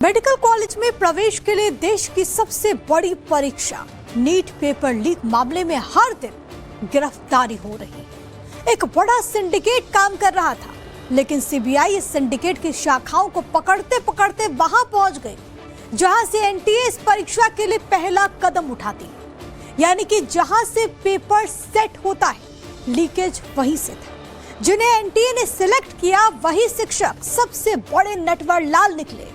Medical college में प्रवेश के लिए देश की सबसे बड़ी परीक्षा नीट पेपर लीक मामले में हर दिन गिरफ्तारी हो रही है। एक बड़ा सिंडिकेट काम कर रहा था, लेकिन सीबीआई इस सिंडिकेट की शाखाओं को पकड़ते पकड़ते वहां पहुंच गई जहां से एनटीए इस परीक्षा के लिए पहला कदम उठाती है। यानी कि जहां से पेपर सेट होता है, लीकेज वहीं से था। जिन्हें एनटीए ने सिलेक्ट किया वही शिक्षक सबसे बड़े नटवर लाल निकले।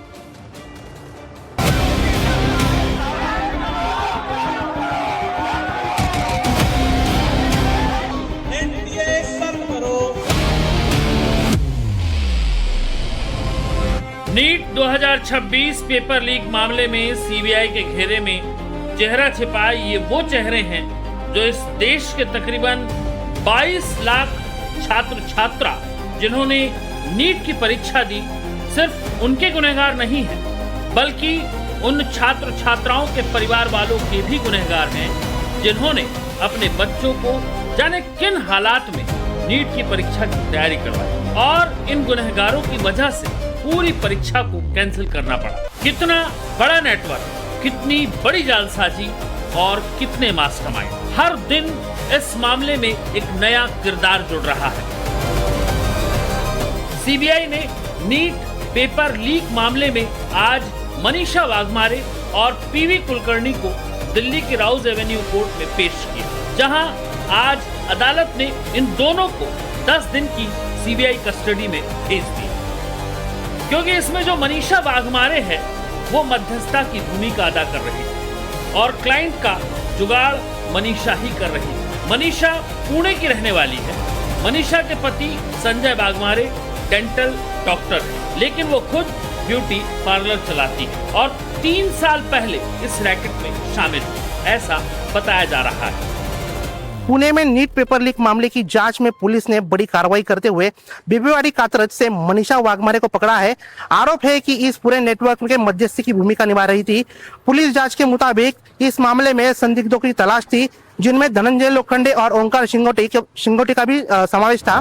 नीट 2026 पेपर लीक मामले में सीबीआई के घेरे में चेहरा छिपाए ये वो चेहरे हैं जो इस देश के तकरीबन 22 लाख छात्र छात्रा जिन्होंने नीट की परीक्षा दी, सिर्फ उनके गुनहगार नहीं हैं, बल्कि उन छात्र छात्राओं के परिवार वालों के भी गुनहगार हैं जिन्होंने अपने बच्चों को जाने किन हालात में नीट की परीक्षा की तैयारी करवाई और इन गुनहगारों की वजह से पूरी परीक्षा को कैंसिल करना पड़ा। कितना बड़ा नेटवर्क, कितनी बड़ी जालसाजी और कितने मास्टरमाइंड। हर दिन इस मामले में एक नया किरदार जुड़ रहा है। सीबीआई ने नीट पेपर लीक मामले में आज मनीषा वाघमारे और पीवी कुलकर्णी को दिल्ली के राउज एवेन्यू कोर्ट में पेश किया, जहां आज अदालत ने इन दोनों को 10 दिन की सीबीआई कस्टडी में भेज दिया, क्योंकि इसमें जो मनीषा वाघमारे है वो मध्यस्थता की भूमिका अदा कर रही है और क्लाइंट का जुगाड़ मनीषा ही कर रही है। मनीषा पुणे की रहने वाली है। मनीषा के पति संजय वाघमारे डेंटल डॉक्टर है, लेकिन वो खुद ब्यूटी पार्लर चलाती है और 3 साल पहले इस रैकेट में शामिल हुई, ऐसा बताया जा रहा है। पुणे में नीट पेपर लीक मामले की जांच में पुलिस ने बड़ी कार्रवाई करते हुए बीबीवाड़ी कातरज से मनीषा वाघमारे को पकड़ा है। आरोप है कि इस पूरे नेटवर्क के मध्यस्थी की भूमिका निभा रही थी। पुलिस जांच के मुताबिक इस मामले में संदिग्धों की तलाश थी, जिनमें धनंजय लोखंडे और ओंकार शिंगोटी का भी समावेश था।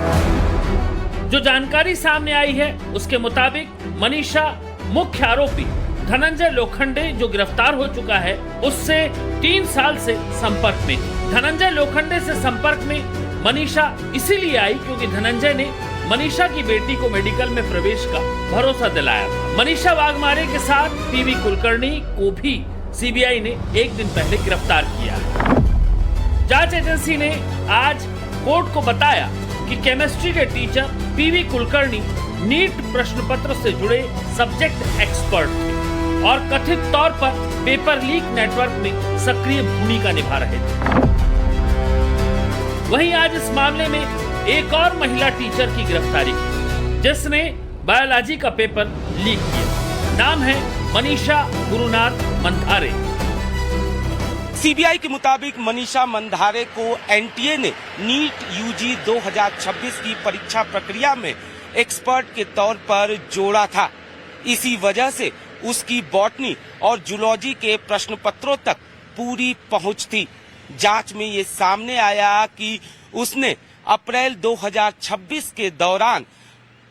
जो जानकारी सामने आई है उसके मुताबिक मनीषा मुख्य आरोपी धनंजय लोखंडे जो गिरफ्तार हो चुका है उससे 3 साल से संपर्क में। धनंजय लोखंडे से संपर्क में मनीषा इसीलिए आई क्योंकि धनंजय ने मनीषा की बेटी को मेडिकल में प्रवेश का भरोसा दिलाया था। मनीषा वाघमारे के साथ पीवी कुलकर्णी को भी सीबीआई ने 1 दिन पहले गिरफ्तार किया है। जांच एजेंसी ने आज कोर्ट को बताया कि केमिस्ट्री के टीचर पीवी कुलकर्णी नीट प्रश्न पत्र से जुड़े सब्जेक्ट एक्सपर्ट थे और कथित तौर पर पेपर लीक नेटवर्क में सक्रिय भूमिका निभा रहे थे। वहीं आज इस मामले में एक और महिला टीचर की गिरफ्तारी की, जिसने बायोलॉजी का पेपर लीक किया। नाम है मनीषा गुरुनाथ मंधारे। सीबीआई के मुताबिक मनीषा मंधारे को एनटीए ने नीट यूजी 2026 की परीक्षा प्रक्रिया में एक्सपर्ट के तौर पर जोड़ा था। इसी वजह से उसकी बॉटनी और जूलॉजी के प्रश्न पत्रों तक पूरी पहुंच थी। जांच में ये सामने आया कि उसने अप्रैल 2026 के दौरान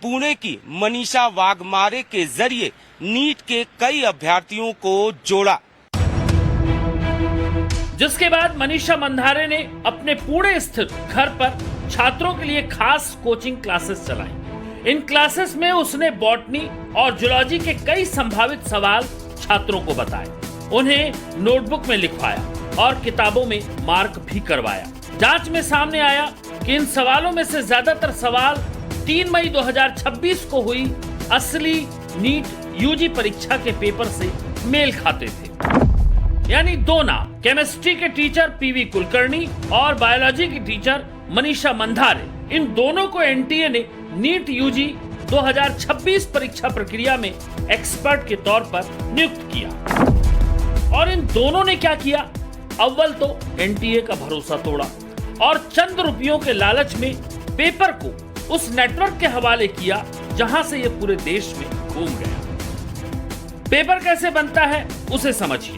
पुणे की मनीषा वाघमारे के जरिए नीट के कई अभ्यर्थियों को जोड़ा, जिसके बाद मनीषा मंधारे ने अपने पुणे स्थित घर पर छात्रों के लिए खास कोचिंग क्लासेस चलाई। इन क्लासेस में उसने बॉटनी और जूलॉजी के कई संभावित सवाल छात्रों को बताए, उन्हें नोटबुक में लिखवाया और किताबों में मार्क भी करवाया। जांच में सामने आया कि इन सवालों में से ज्यादातर सवाल 3 मई 2026 को हुई असली नीट यूजी परीक्षा के पेपर से मेल खाते थे। यानी 2 नाम, केमिस्ट्री के टीचर पीवी कुलकर्णी और बायोलॉजी की टीचर मनीषा मंधारे, इन दोनों को एनटीए ने नीट यूजी 2026 परीक्षा प्रक्रिया में एक्सपर्ट के तौर पर नियुक्त किया। और इन दोनों ने क्या किया? अव्वल तो एनटीए का भरोसा तोड़ा और चंद रुपयों के लालच में पेपर को उस नेटवर्क के हवाले किया जहां से ये पूरे देश में घूम गया। पेपर कैसे बनता है उसे समझिए।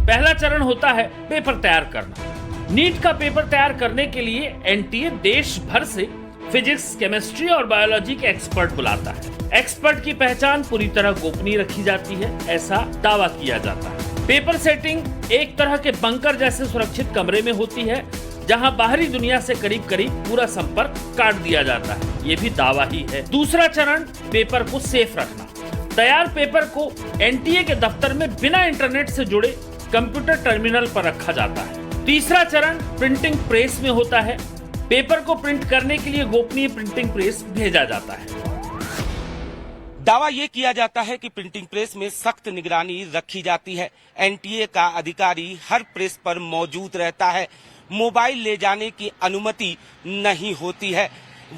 पहला चरण होता है पेपर तैयार करना। नीट का पेपर तैयार करने के लिए एनटीए देश भर से फिजिक्स, केमिस्ट्री और बायोलॉजी के एक्सपर्ट बुलाता है। एक्सपर्ट की पहचान पूरी तरह गोपनीय रखी जाती है, ऐसा दावा किया जाता है। पेपर सेटिंग एक तरह के बंकर जैसे सुरक्षित कमरे में होती है, जहां बाहरी दुनिया से करीब करीब पूरा संपर्क काट दिया जाता है। ये भी दावा ही है। दूसरा चरण, पेपर को सेफ रखना। तैयार पेपर को एनटीए के दफ्तर में बिना इंटरनेट से जुड़े कंप्यूटर टर्मिनल पर रखा जाता है। तीसरा चरण प्रिंटिंग प्रेस में होता है। पेपर को प्रिंट करने के लिए गोपनीय प्रिंटिंग प्रेस भेजा जाता है। दावा ये किया जाता है कि प्रिंटिंग प्रेस में सख्त निगरानी रखी जाती है। एनटीए का अधिकारी हर प्रेस पर मौजूद रहता है। मोबाइल ले जाने की अनुमति नहीं होती है।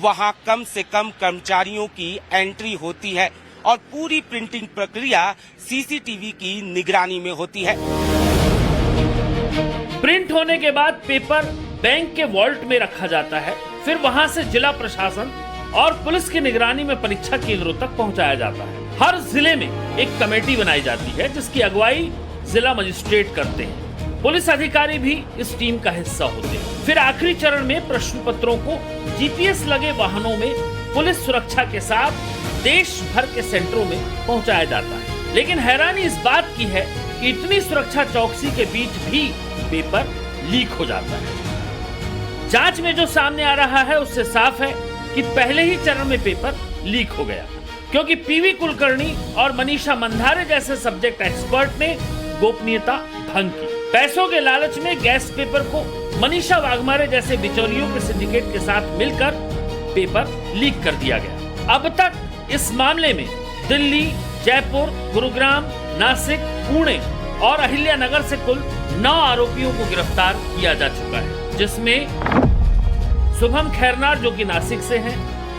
वहां कम से कम कर्मचारियों की एंट्री होती है और पूरी प्रिंटिंग प्रक्रिया सीसीटीवी की निगरानी में होती है। प्रिंट होने के बाद पेपर बैंक के वॉल्ट में रखा जाता है। फिर वहां से जिला प्रशासन और पुलिस की निगरानी में परीक्षा केंद्रों तक पहुंचाया जाता है। हर जिले में एक कमेटी बनाई जाती है, जिसकी अगुवाई जिला मजिस्ट्रेट करते हैं। पुलिस अधिकारी भी इस टीम का हिस्सा होते हैं। फिर आखिरी चरण में प्रश्न पत्रों को जीपीएस लगे वाहनों में पुलिस सुरक्षा के साथ देश भर के सेंटरों में पहुंचाया जाता है। लेकिन हैरानी इस बात की है कि इतनी सुरक्षा चौकसी के बीच भी पेपर लीक हो जाता है। जांच में जो सामने आ रहा है उससे साफ है कि पहले ही चरण में पेपर लीक हो गया, क्योंकि पीवी कुलकर्णी और मनीषा मंधारे जैसे सब्जेक्ट एक्सपर्ट ने गोपनीयता भंग की। पैसों के लालच में गैस पेपर को मनीषा वाघमारे जैसे बिचौलियों के सिंडिकेट के साथ मिलकर पेपर लीक कर दिया गया। अब तक इस मामले में दिल्ली, जयपुर, गुरुग्राम, नासिक, पुणे और अहिल्यानगर से कुल 9 आरोपियों को गिरफ्तार किया जा चुका है, जिसमें शुभम खैरनार जो कि नासिक से हैं,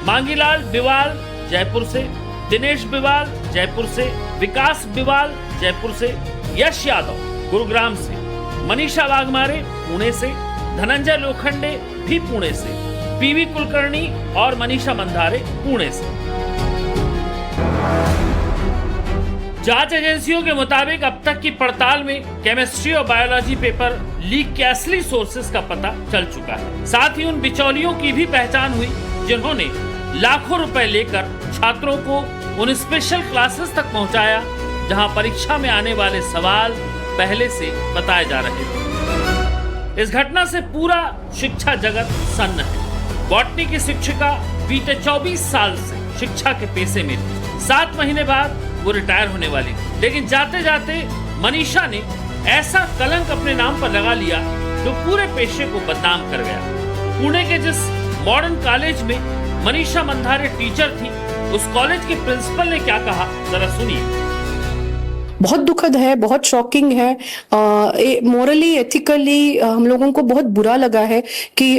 मांगीलाल बिवाल जयपुर से, दिनेश बिवाल जयपुर से, विकास बिवाल जयपुर से, यश यादव गुरुग्राम से, मनीषा वाघमारे पुणे से, धनंजय लोखंडे भी पुणे से, पीवी कुलकर्णी और मनीषा मंधारे पुणे से। जांच एजेंसियों के मुताबिक अब तक की पड़ताल में केमिस्ट्री और बायोलॉजी पेपर लीक के असली सोर्सेस का पता चल चुका है। साथ ही उन बिचौलियों की भी पहचान हुई जिन्होंने लाखों रुपए लेकर छात्रों को उन स्पेशल क्लासेस तक पहुंचाया जहां परीक्षा में आने वाले सवाल पहले से बताए जा रहे थे। इस घटना से पूरा शिक्षा जगत सन्न है। बॉटनी की शिक्षिका बीते 24 साल से शिक्षा के पेशे में थी। 7 महीने बाद वो रिटायर होने वाली थी, लेकिन जाते जाते मनीषा ने ऐसा कलंक अपने नाम पर लगा लिया जो पूरे पेशे को बदनाम कर गया। पुणे के जिस मॉडर्न कॉलेज में मनीषा मंधारे टीचर थी, उस कॉलेज के प्रिंसिपल ने क्या कहा, जरा सुनिए। बहुत दुखद है, बहुत शॉकिंग है। मोरली, एथिकली हम लोगों को बहुत बुरा लगा है कि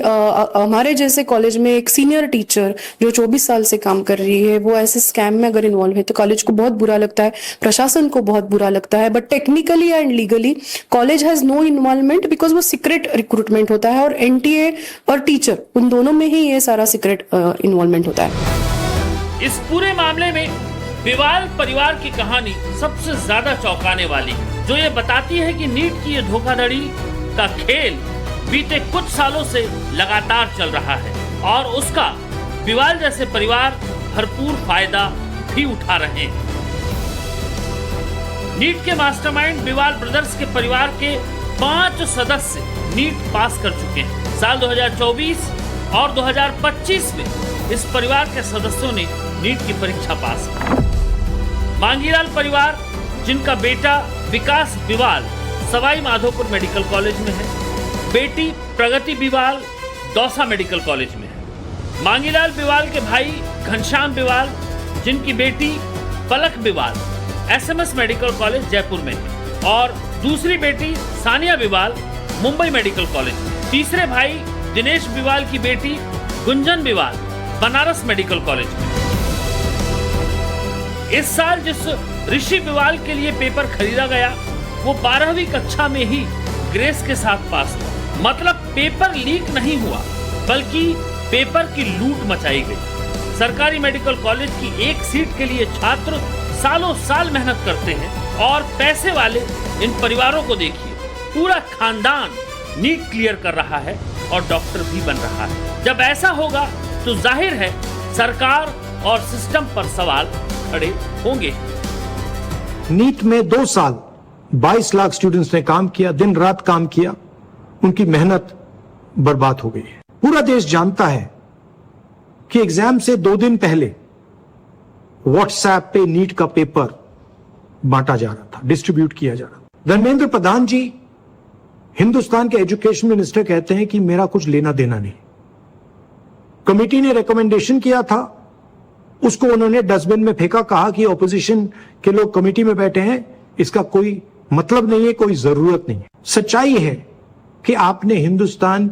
हमारे जैसे कॉलेज में एक सीनियर टीचर जो 24 साल से काम कर रही है, वो ऐसे स्कैम में अगर इन्वॉल्व है तो कॉलेज को बहुत बुरा लगता है, प्रशासन को बहुत बुरा लगता है। But technically and legally college has no involvement, because वो सीक्रेट रिक्रूटमेंट होता है और एनटीए और टीचर उन दोनों में ही ये सारा सीक्रेट इन्वॉल्वमेंट होता है। इस पूरे मामले में बिवाल परिवार की कहानी सबसे ज्यादा चौंकाने वाली है, जो ये बताती है कि नीट की ये धोखाधड़ी का खेल बीते कुछ सालों से लगातार चल रहा है और उसका बिवाल जैसे परिवार भरपूर फायदा भी उठा रहे हैं। नीट के मास्टरमाइंड बिवाल ब्रदर्स के परिवार के 5 सदस्य नीट पास कर चुके हैं। साल 2024 और 2025 में इस परिवार के सदस्यों ने नीट की परीक्षा पास की। मांगीलाल परिवार, जिनका बेटा विकास बिवाल सवाई माधोपुर मेडिकल कॉलेज में है, बेटी प्रगति बिवाल दौसा मेडिकल कॉलेज में है। मांगीलाल बिवाल के भाई घनश्याम बिवाल, जिनकी बेटी पलक बिवाल एसएमएस मेडिकल कॉलेज जयपुर में है, और दूसरी बेटी सानिया बिवाल मुंबई मेडिकल कॉलेज में। तीसरे भाई दिनेश बिवाल की बेटी गुंजन बिवाल बनारस मेडिकल कॉलेज में। इस साल जिस ऋषि बिवाल के लिए पेपर खरीदा गया, वो 12वीं कक्षा में ही ग्रेस के साथ पास हुआ। मतलब पेपर लीक नहीं हुआ, बल्कि पेपर की लूट मचाई गई। सरकारी मेडिकल कॉलेज की एक सीट के लिए छात्र सालों साल मेहनत करते हैं और पैसे वाले इन परिवारों को देखिए, पूरा खानदान नीट क्लियर कर रहा है और डॉक्टर भी बन रहा है। जब ऐसा होगा तो जाहिर है सरकार और सिस्टम पर सवाल खड़े होंगे। नीट में 2 साल 22 लाख स्टूडेंट्स ने काम किया, दिन रात काम किया, उनकी मेहनत बर्बाद हो गई है। पूरा देश जानता है कि एग्जाम से 2 दिन पहले व्हाट्सएप पे नीट का पेपर बांटा जा रहा था, डिस्ट्रीब्यूट किया जा रहा था। धर्मेंद्र प्रधान जी हिंदुस्तान के एजुकेशन मिनिस्टर कहते हैं कि मेरा कुछ लेना देना नहीं। कमेटी ने रिकमेंडेशन किया था, उसको उन्होंने डस्टबिन में फेंका, कहा कि ऑपोजिशन के लोग कमेटी में बैठे हैं, इसका कोई मतलब नहीं है, कोई जरूरत नहीं है। सच्चाई है कि आपने हिंदुस्तान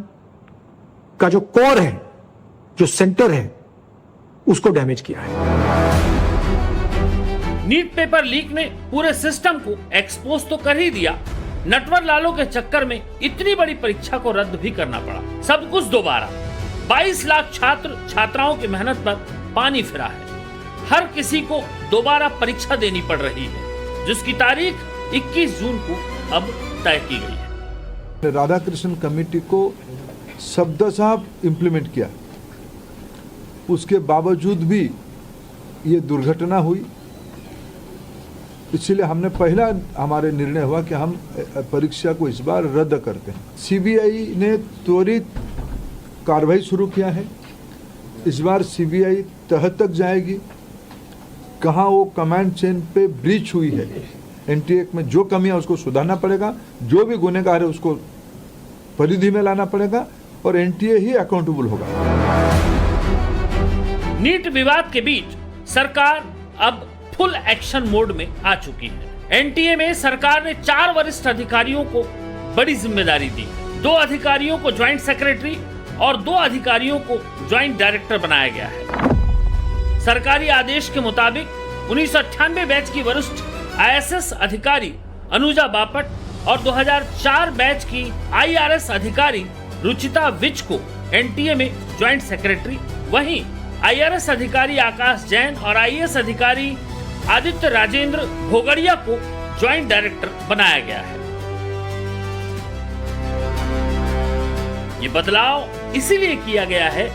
का जो कोर है, जो सेंटर है, उसको डैमेज किया है। नीट पेपर लीक ने पूरे सिस्टम को एक्सपोज तो कर ही दिया, नटवर लालों के चक्कर में इतनी बड़ी परीक्षा को रद्द भी करना पड़ा। सब कुछ दोबारा। 22 लाख छात्र छात्राओं की मेहनत पर पानी फिरा है। हर किसी को दोबारा परीक्षा देनी पड़ रही है, जिसकी तारीख 21 जून को अब तय की गई है। राधाकृष्णन कमेटी को शब्दशः इम्प्लीमेंट किया, उसके बावजूद भी ये दुर्घटना हुई। इसलिए हमने पहला हमारे निर्णय हुआ कि हम परीक्षा को इस बार रद्द करते हैं। सीबीआई ने त्वरित कार्रवाई शुरू किया है। इस बार सीबीआई तह तक जाएगी, कहाँ वो कमांड चेन पे ब्रीच हुई है, एनटीए में जो कमियां उसको सुधारना पड़ेगा, जो भी गुनहगार है उसको परिधि में लाना पड़ेगा और एनटीए ही अकाउंटेबल होगा। नीट विवाद के बीच सरकार अब फुल एक्शन मोड में आ चुकी है। एनटीए में सरकार ने 4 वरिष्ठ अधिकारियों को बड़ी जिम्मेदारी दी। 2 अधिकारियों को ज्वाइंट सेक्रेटरी और 2 अधिकारियों को ज्वाइंट डायरेक्टर बनाया गया है। सरकारी आदेश के मुताबिक 1998 बैच की वरिष्ठ आईएएस अधिकारी अनुजा बापट और 2004 बैच की आईआरएस अधिकारी रुचिता विज को एनटीए में ज्वाइंट सेक्रेटरी, वहीं आईआरएस अधिकारी आकाश जैन और आईएएस अधिकारी आदित्य राजेंद्र भोगड़िया को ज्वाइंट डायरेक्टर बनाया गया है। ये बदलाव इसीलिए किया गया है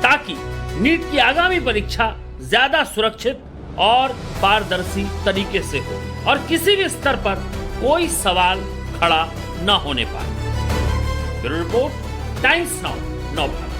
ताकि नीट की आगामी परीक्षा ज्यादा सुरक्षित और पारदर्शी तरीके से हो और किसी भी स्तर पर कोई सवाल खड़ा न होने पाए। ब्यूरो रिपोर्ट, टाइम्स नाउ, नव भारत।